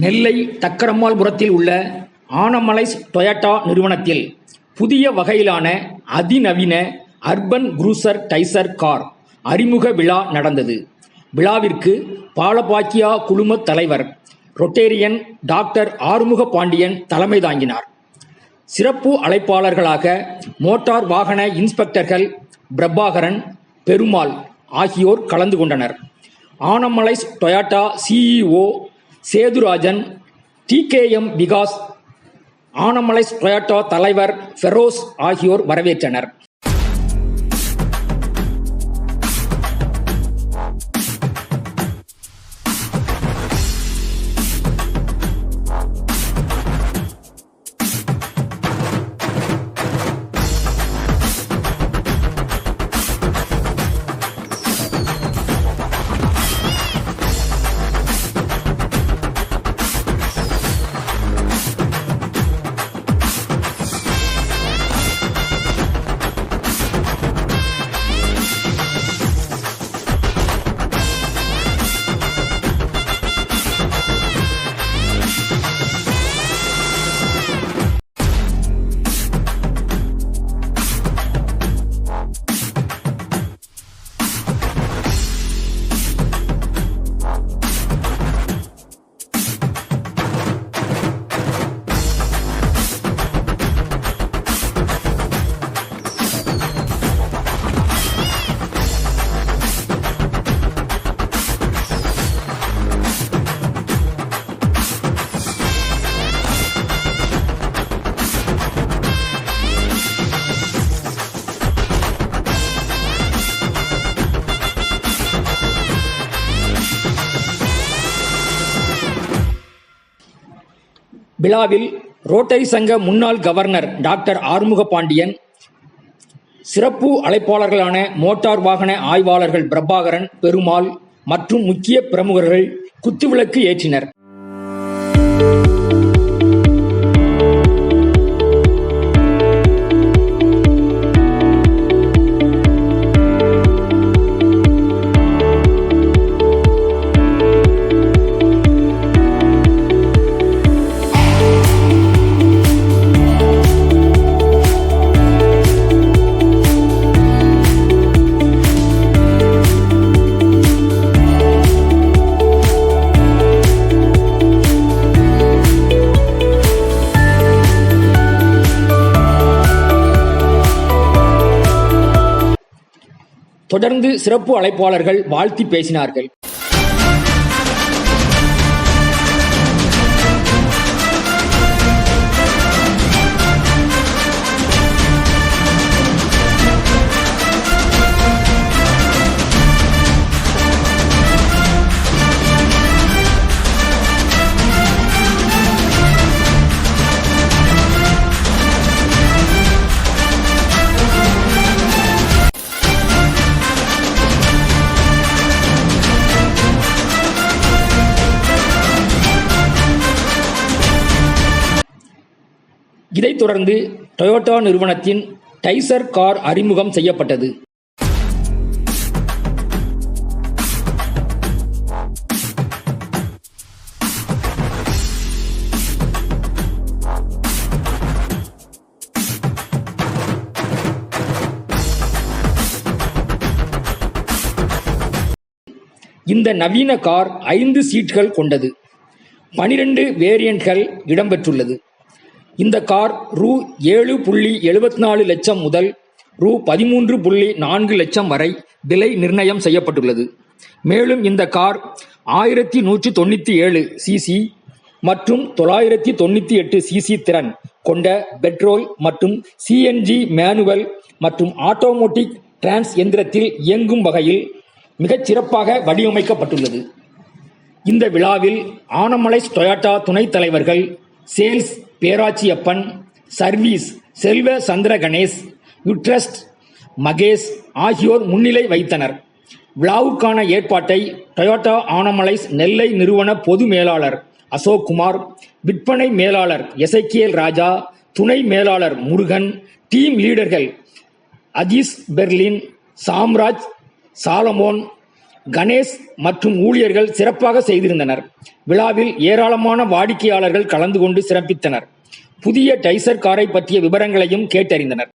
நெல்லை தக்கரம்மாள்புரத்தில் உள்ள ஆனமலைஸ் டொயோட்டா நிறுவனத்தில் புதிய வகையிலான அதிநவீன அர்பன் குரூசர் டைசர் கார் அறிமுக விழா நடந்தது. விழாவிற்கு பாலபாக்கியா குழும தலைவர் ரொட்டேரியன் டாக்டர் ஆறுமுக பாண்டியன் தலைமை தாங்கினார். சிறப்பு அழைப்பாளர்களாக மோட்டார் வாகன இன்ஸ்பெக்டர்கள் பிரபாகரன், பெருமாள் ஆகியோர் கலந்து கொண்டனர். Anamallais Toyota CEO Sethurajan, TKM Vikas, Anamallais Toyota தலைவர் ஃபெரோஸ் ஆகியோர் வரவேற்றனர். விழாவில் ரோட்டரி சங்க முன்னாள் கவர்னர் டாக்டர் ஆறுமுக பாண்டியன், சிறப்பு அழைப்பாளர்களான மோட்டார் வாகன ஆய்வாளர்கள் பிரபாகரன், பெருமாள் மற்றும் முக்கிய பிரமுகர்கள் குத்துவிளக்கு ஏற்றினர். தொடர்ந்து சிறப்பு அழைப்பாளர்கள் வாழ்த்தி பேசினார்கள். இதைத் தொடர்ந்து டொயோட்டா நிறுவனத்தின் டைசர் கார் அறிமுகம் செய்யப்பட்டது. இந்த நவீன கார் 5 சீட்கள் கொண்டது. 12 வேரியன்ட்கள் இடம்பெற்றுள்ளது. இந்த கார் ரூ. 7.74 லட்சம் முதல் ரூ. 13.4 லட்சம் வரை விலை நிர்ணயம் செய்யப்பட்டுள்ளது. மேலும் இந்த கார் 1197 சிசி மற்றும் 998 சிசி திறன் கொண்ட பெட்ரோல் மற்றும் சிஎன்ஜி மேனுவல் மற்றும் ஆட்டோமேட்டிக் டிரான்ஸ் எந்திரத்தில் இயங்கும் வகையில் மிகச் சிறப்பாக வடிவமைக்கப்பட்டுள்ளது. இந்த விழாவில் ஆனமலைஸ் டொயோட்டா துணைத் தலைவர்கள் சேல்ஸ் பேராச்சியப்பன், சர்வீஸ் செல்வ சந்திர கணேஷ், யுட்ரஸ்ட் மகேஷ் ஆகியோர் முன்னிலை வைத்தனர். விழாவுக்கான ஏற்பாட்டை டொயோட்டா ஆனமலைஸ் நெல்லை நிறுவன பொது மேலாளர் அசோக்குமார், விற்பனை மேலாளர் எசைக்கியல் ராஜா, துணை மேலாளர் முருகன், டீம் லீடர்கள் அஜீஸ் பெர்லின், சாம்ராஜ், சாலமோன், கணேஷ் மற்றும் ஊழியர்கள் சிறப்பாக செய்திருந்தனர். விழாவில் ஏராளமான வாடிக்கையாளர்கள் கலந்து கொண்டு சிறப்பித்தனர். புதிய டைசர் காரை பற்றிய விவரங்களையும் கேட்டறிந்தனர்.